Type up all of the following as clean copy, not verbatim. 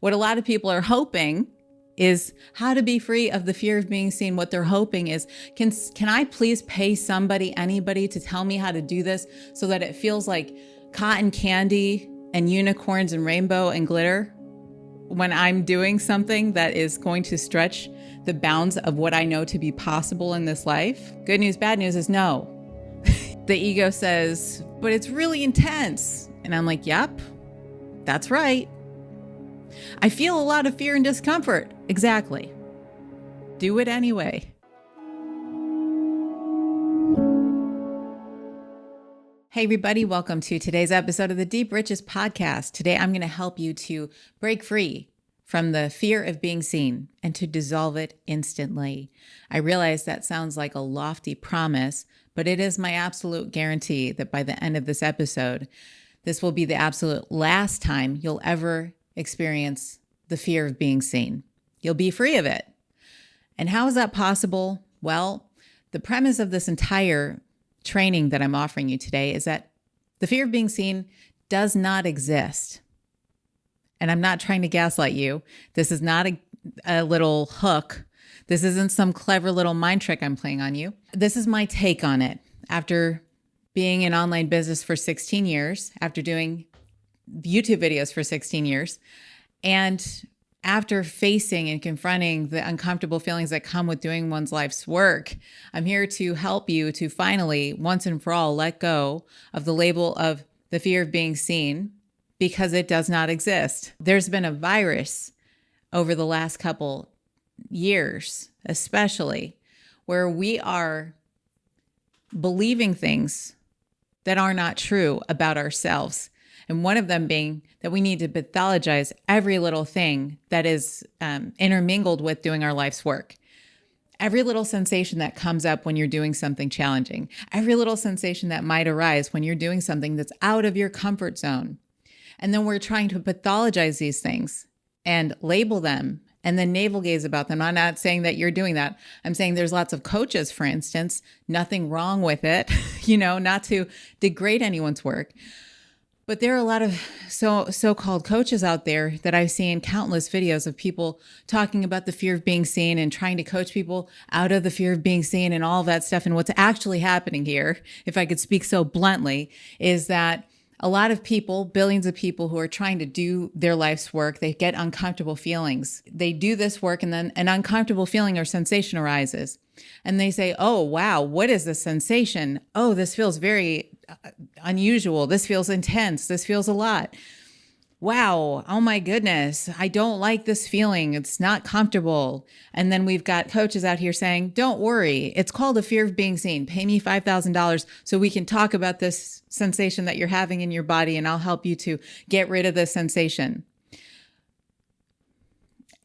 What a lot of people are hoping is how to be free of the fear of being seen. What they're hoping is, can I please pay somebody, anybody, to tell me how to do this so that it feels like cotton candy and unicorns and rainbow and glitter when I'm doing something that is going to stretch the bounds of what I know to be possible in this life? Good news, bad news is no. The ego says, but it's really intense. And I'm like, yep, that's right. I feel a lot of fear and discomfort. Exactly. Do it anyway. Hey everybody, welcome to today's episode of the Deep Riches podcast. Today I'm going to help you to break free from the fear of being seen and to dissolve it instantly. I realize that sounds like a lofty promise, but it is my absolute guarantee that by the end of this episode, this will be the absolute last time you'll ever experience the fear of being seen. You'll be free of it. And how is that possible? Well, the premise of this entire training that I'm offering you today is that the fear of being seen does not exist. And I'm not trying to gaslight you. This is not a little hook. This isn't some clever little mind trick I'm playing on you. This is my take on it. After being in online business for 16 years, after doing YouTube videos for 16 years, and after facing and confronting the uncomfortable feelings that come with doing one's life's work, I'm here to help you to finally, once and for all, let go of the label of the fear of being seen, because it does not exist. There's been a virus over the last couple years, especially, where we are believing things that are not true about ourselves. And one of them being that we need to pathologize every little thing that is intermingled with doing our life's work. Every little sensation that comes up when you're doing something challenging. Every little sensation that might arise when you're doing something that's out of your comfort zone. And then we're trying to pathologize these things and label them and then navel gaze about them. I'm not saying that you're doing that. I'm saying there's lots of coaches, for instance, nothing wrong with it, not to degrade anyone's work. But there are a lot of so-called coaches out there that I've seen countless videos of people talking about the fear of being seen and trying to coach people out of the fear of being seen and all of that stuff. And what's actually happening here, if I could speak so bluntly, is that a lot of people, billions of people who are trying to do their life's work, they get uncomfortable feelings. They do this work and then an uncomfortable feeling or sensation arises. And they say, oh, wow, what is this sensation? Oh, this feels very unusual. This feels intense. This feels a lot. Wow. Oh my goodness. I don't like this feeling. It's not comfortable. And then we've got coaches out here saying, don't worry. It's called a fear of being seen. Pay me $5,000 so we can talk about this sensation that you're having in your body and I'll help you to get rid of this sensation.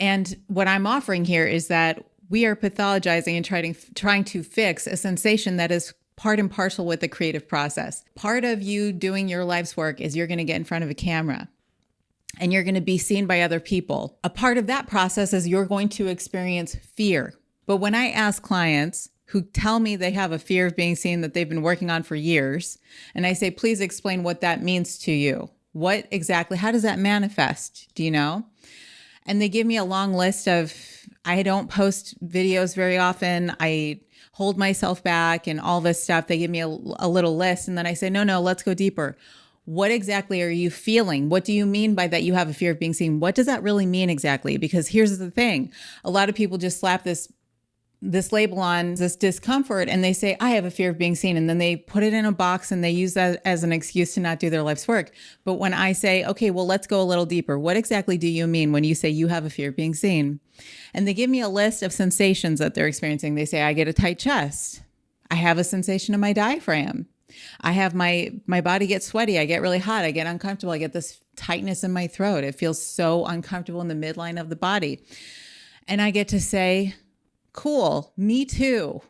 And what I'm offering here is that we are pathologizing and trying to fix a sensation that is part and parcel with the creative process. Part of you doing your life's work is you're going to get in front of a camera and you're going to be seen by other people. A part of that process is you're going to experience fear. But when I ask clients who tell me they have a fear of being seen that they've been working on for years, and I say, please explain what that means to you. What exactly, how does that manifest? Do you know? And they give me a long list of, I don't post videos very often. I hold myself back and all this stuff. They give me a little list. And then I say, no, let's go deeper. What exactly are you feeling? What do you mean by that you have a fear of being seen? What does that really mean exactly? Because here's the thing. A lot of people just slap this label on this discomfort and they say, I have a fear of being seen. And then they put it in a box and they use that as an excuse to not do their life's work. But when I say, okay, well, let's go a little deeper. What exactly do you mean when you say you have a fear of being seen? And they give me a list of sensations that they're experiencing. They say, I get a tight chest. I have a sensation in my diaphragm. I have my body gets sweaty. I get really hot. I get uncomfortable. I get this tightness in my throat. It feels so uncomfortable in the midline of the body. And I get to say, cool, me too.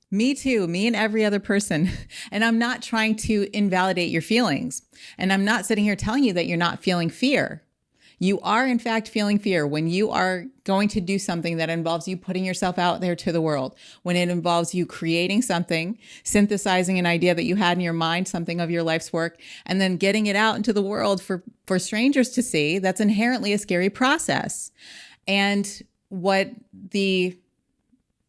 Me too, me and every other person. And I'm not trying to invalidate your feelings. And I'm not sitting here telling you that you're not feeling fear. You are, in fact, feeling fear when you are going to do something that involves you putting yourself out there to the world, when it involves you creating something, synthesizing an idea that you had in your mind, something of your life's work, and then getting it out into the world for strangers to see. That's inherently a scary process. And what the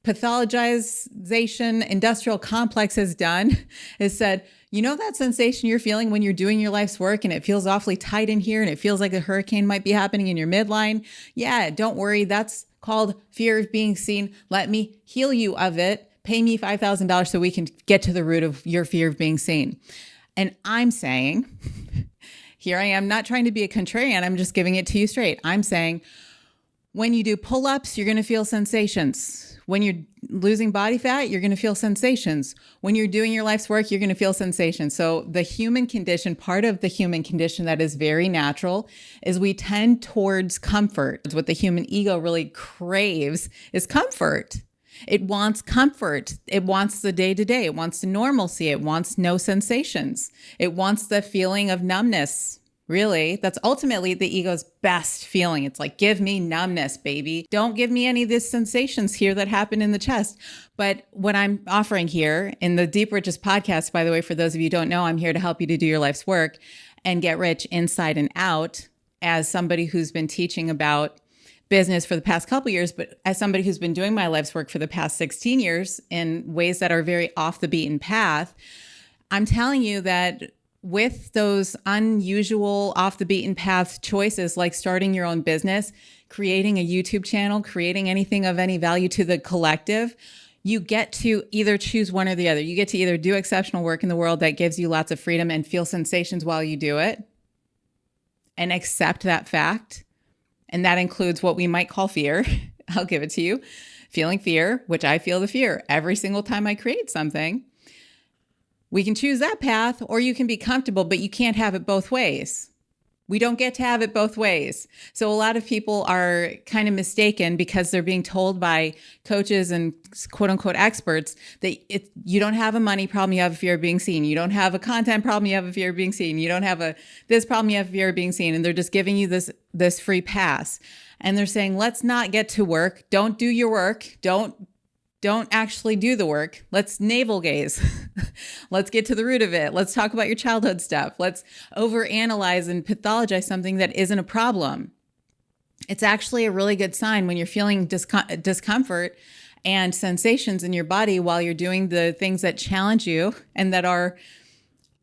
pathologization industrial complex has done is said, you know, that sensation you're feeling when you're doing your life's work and it feels awfully tight in here and it feels like a hurricane might be happening in your midline. Yeah, don't worry. That's called fear of being seen. Let me heal you of it. Pay me $5,000 so we can get to the root of your fear of being seen. And I'm saying, here I am, not trying to be a contrarian. I'm just giving it to you straight. I'm saying, when you do pull-ups, you're going to feel sensations. When you're losing body fat, you're going to feel sensations. When you're doing your life's work, you're going to feel sensations. So the human condition, part of the human condition that is very natural, is we tend towards comfort. What the human ego really craves is comfort. It wants comfort. It wants the day-to-day. It wants the normalcy. It wants no sensations. It wants the feeling of numbness. Really, that's ultimately the ego's best feeling. It's like, give me numbness, baby. Don't give me any of these sensations here that happen in the chest. But what I'm offering here in the Deep Riches podcast, by the way, for those of you who don't know, I'm here to help you to do your life's work and get rich inside and out as somebody who's been teaching about business for the past couple of years, but as somebody who's been doing my life's work for the past 16 years in ways that are very off the beaten path, I'm telling you that with those unusual off the beaten path choices, like starting your own business, creating a YouTube channel, creating anything of any value to the collective, you get to either choose one or the other. You get to either do exceptional work in the world that gives you lots of freedom and feel sensations while you do it and accept that fact. And that includes what we might call fear. I'll give it to you. Feeling fear, which I feel the fear every single time I create something. We can choose that path, or you can be comfortable, but you can't have it both ways. We don't get to have it both ways. So a lot of people are kind of mistaken because they're being told by coaches and quote unquote experts that you don't have a money problem, you have a fear of being seen. You don't have a content problem, you have a fear of being seen. You don't have this problem, you have a fear of being seen. And they're just giving you this free pass. And they're saying, let's not get to work. Don't do your work. Don't actually do the work. Let's navel gaze. Let's get to the root of it. Let's talk about your childhood stuff. Let's overanalyze and pathologize something that isn't a problem. It's actually a really good sign when you're feeling discomfort and sensations in your body while you're doing the things that challenge you and that are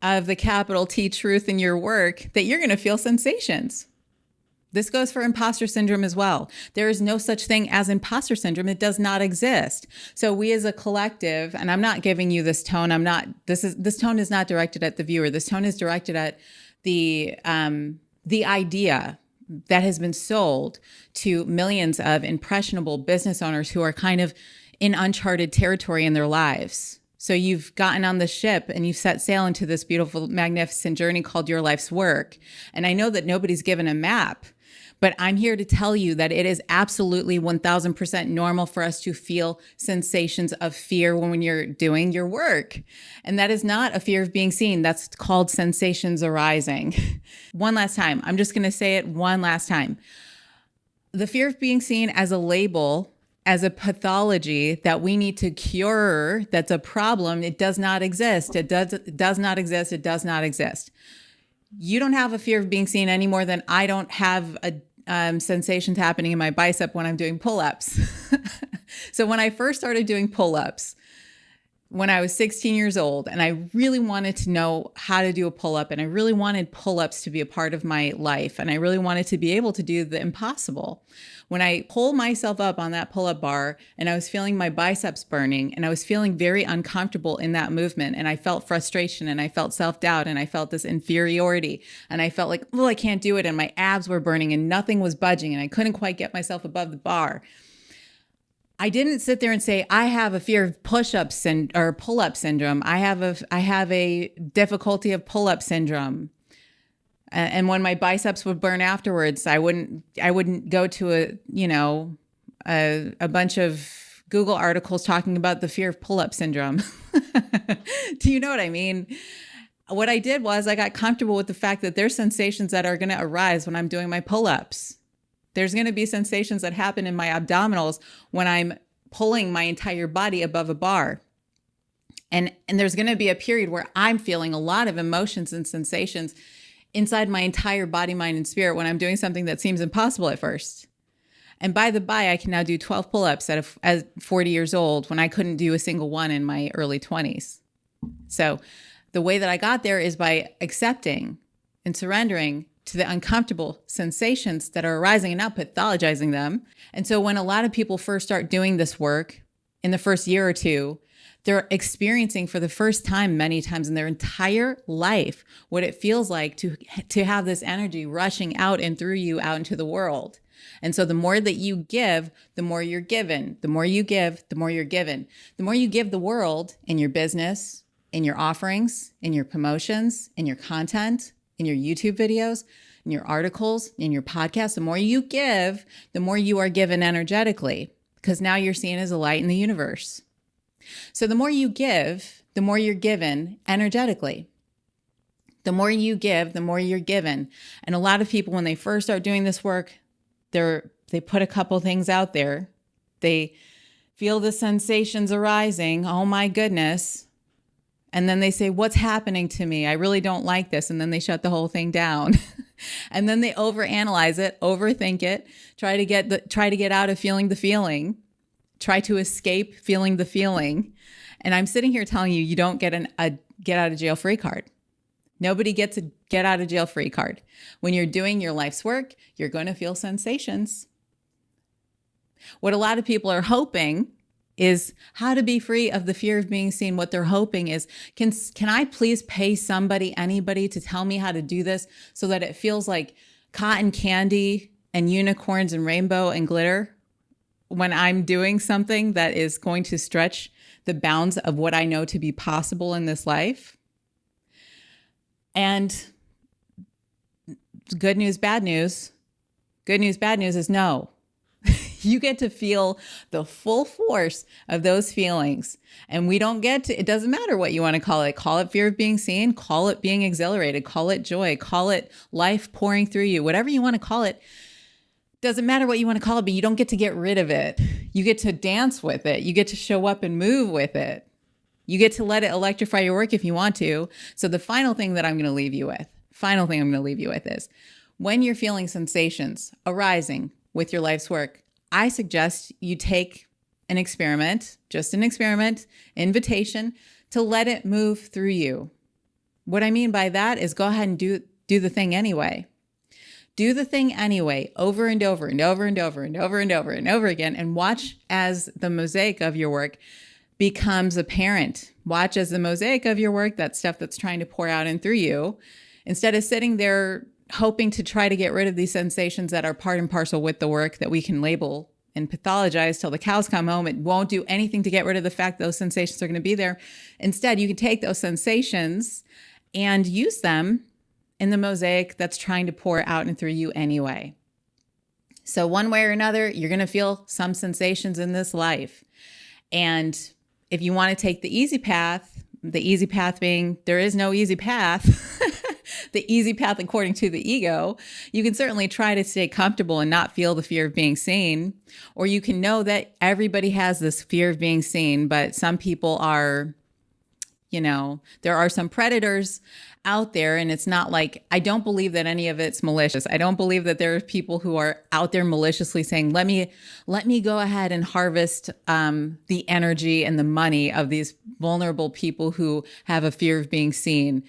of the capital T truth in your work, that you're going to feel sensations. This goes for imposter syndrome as well. There is no such thing as imposter syndrome. It does not exist. So we as a collective, and I'm not giving you this tone. This tone is not directed at the viewer. This tone is directed at the idea that has been sold to millions of impressionable business owners who are kind of in uncharted territory in their lives. So you've gotten on the ship and you've set sail into this beautiful, magnificent journey called your life's work. And I know that nobody's given a map. But I'm here to tell you that it is absolutely 1000% normal for us to feel sensations of fear when you're doing your work. And that is not a fear of being seen. That's called sensations arising. One last time. I'm just going to say it one last time. The fear of being seen as a label, as a pathology that we need to cure, that's a problem, it does not exist. It does not exist. It does not exist. You don't have a fear of being seen any more than I don't have sensations happening in my bicep when I'm doing pull-ups. So when I first started doing pull-ups, when I was 16 years old, and I really wanted to know how to do a pull-up, and I really wanted pull-ups to be a part of my life, and I really wanted to be able to do the impossible. When I pull myself up on that pull-up bar and I was feeling my biceps burning and I was feeling very uncomfortable in that movement, and I felt frustration and I felt self-doubt and I felt this inferiority and I felt like, oh, I can't do it, and my abs were burning and nothing was budging and I couldn't quite get myself above the bar. I didn't sit there and say, I have a fear of push-ups or pull-up syndrome. I have a difficulty of pull-up syndrome. And when my biceps would burn afterwards, I wouldn't go to a bunch of Google articles talking about the fear of pull-up syndrome. Do you know what I mean? what I did was I got comfortable with the fact that there's sensations that are going to arise when I'm doing my pull-ups. There's going to be sensations that happen in my abdominals when I'm pulling my entire body above a bar. And there's going to be a period where I'm feeling a lot of emotions and sensations inside my entire body, mind, and spirit when I'm doing something that seems impossible at first. And by the by, I can now do 12 pull-ups at 40 years old when I couldn't do a single one in my early 20s. So the way that I got there is by accepting and surrendering to the uncomfortable sensations that are arising and not pathologizing them. And so when a lot of people first start doing this work in the first year or two, they're experiencing for the first time many times in their entire life what it feels like to have this energy rushing out and through you out into the world. And so the more that you give, the more you're given. The more you give, the more you're given. The more you give the world in your business, in your offerings, in your promotions, in your content, in your YouTube videos, in your articles, in your podcasts, the more you give, the more you are given energetically, because now you're seen as a light in the universe. So the more you give, the more you're given energetically. The more you give, the more you're given. And a lot of people, when they first start doing this work, they put a couple things out there. They feel the sensations arising. Oh my goodness. And then they say, what's happening to me? I really don't like this. And then they shut the whole thing down. And then they overanalyze it, overthink it, try to get out of feeling the feeling, try to escape feeling the feeling. And I'm sitting here telling you, you don't get a get out of jail free card. Nobody gets a get out of jail free card. When you're doing your life's work, you're going to feel sensations. What a lot of people are hoping is how to be free of the fear of being seen. What they're hoping is, can I please pay somebody, anybody, to tell me how to do this so that it feels like cotton candy and unicorns and rainbow and glitter when I'm doing something that is going to stretch the bounds of what I know to be possible in this life? And good news, bad news. Good news, bad news is no. You get to feel the full force of those feelings. And we don't get to, it doesn't matter what you want to call it. Call it fear of being seen, call it being exhilarated, call it joy, call it life pouring through you, whatever you want to call it. Doesn't matter what you want to call it, but you don't get to get rid of it. You get to dance with it. You get to show up and move with it. You get to let it electrify your work if you want to. So the final thing I'm going to leave you with is when you're feeling sensations arising with your life's work, I suggest you take an experiment, just an experiment, invitation to let it move through you. What I mean by that is go ahead and do the thing anyway. Do the thing anyway, over and over and over and over and over and over and over again, and watch as the mosaic of your work becomes apparent. Watch as the mosaic of your work, that stuff that's trying to pour out and through you, instead of sitting there hoping to try to get rid of these sensations that are part and parcel with the work that we can label and pathologize till the cows come home. It won't do anything to get rid of the fact those sensations are going to be there. Instead, you can take those sensations and use them in the mosaic that's trying to pour out and through you anyway. So one way or another, you're going to feel some sensations in this life. And if you want to take the easy path being there is no easy path, the easy path according to the ego, you can certainly try to stay comfortable and not feel the fear of being seen. Or you can know that everybody has this fear of being seen, but some people are, there are some predators out there, and it's not like, I don't believe that any of it's malicious. I don't believe that there are people who are out there maliciously saying, let me go ahead and harvest the energy and the money of these vulnerable people who have a fear of being seen.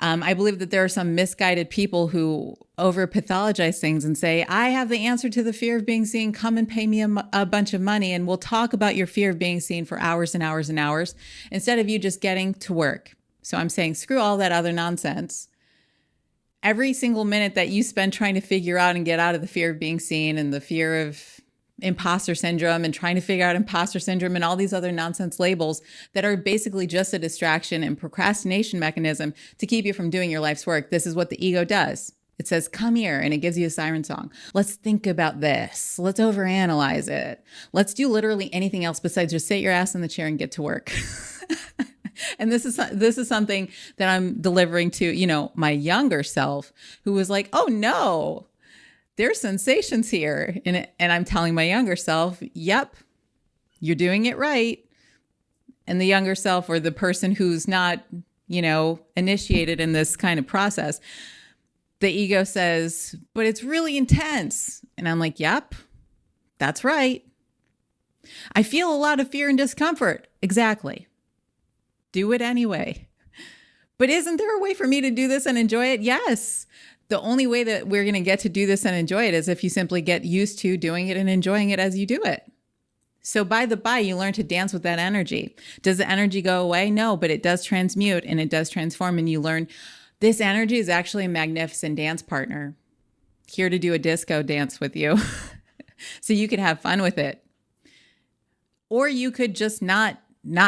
I believe that there are some misguided people who over pathologize things and say, I have the answer to the fear of being seen. Come and pay me a bunch of money and we'll talk about your fear of being seen for hours and hours and hours, instead of you just getting to work. So I'm saying, screw all that other nonsense. Every single minute that you spend trying to figure out and get out of the fear of being seen and the fear of imposter syndrome and trying to figure out imposter syndrome and all these other nonsense labels that are basically just a distraction and procrastination mechanism to keep you from doing your life's work. This is what the ego does. It says, come here, and it gives you a siren song. Let's think about this. Let's overanalyze it. Let's do literally anything else besides just sit your ass in the chair and get to work. And this is something that I'm delivering to, my younger self who was like, "Oh no, there's sensations here." And I'm telling my younger self, "Yep, you're doing it right." And the younger self, or the person who's not, initiated in this kind of process, the ego says, "But it's really intense." And I'm like, "Yep, that's right. I feel a lot of fear and discomfort." Exactly. Do it anyway. But isn't there a way for me to do this and enjoy it? Yes. The only way that we're going to get to do this and enjoy it is if you simply get used to doing it and enjoying it as you do it. So by the by, you learn to dance with that energy. Does the energy go away? No, but it does transmute and it does transform. And you learn this energy is actually a magnificent dance partner, here to do a disco dance with you. So you could have fun with it. Or you could just not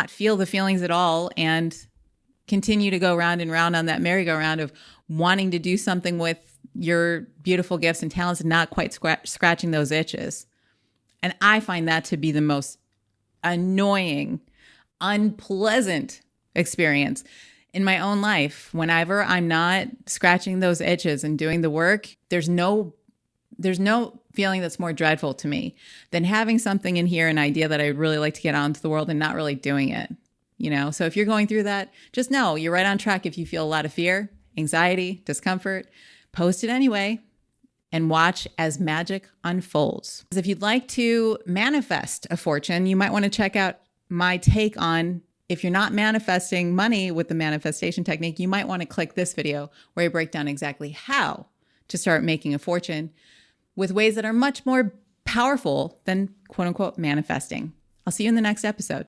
feel the feelings at all and continue to go round and round on that merry-go-round of wanting to do something with your beautiful gifts and talents and not quite scratching those itches. And I find that to be the most annoying, unpleasant experience in my own life. Whenever I'm not scratching those itches and doing the work, there's no feeling that's more dreadful to me than having something in here, an idea that I would really like to get out into the world and not really doing it. So if you're going through that, just know you're right on track. If you feel a lot of fear, anxiety, discomfort, post it anyway and watch as magic unfolds. If you'd like to manifest a fortune, you might want to check out my take on, if you're not manifesting money with the manifestation technique, you might want to click this video where I break down exactly how to start making a fortune with ways that are much more powerful than quote unquote manifesting. I'll see you in the next episode.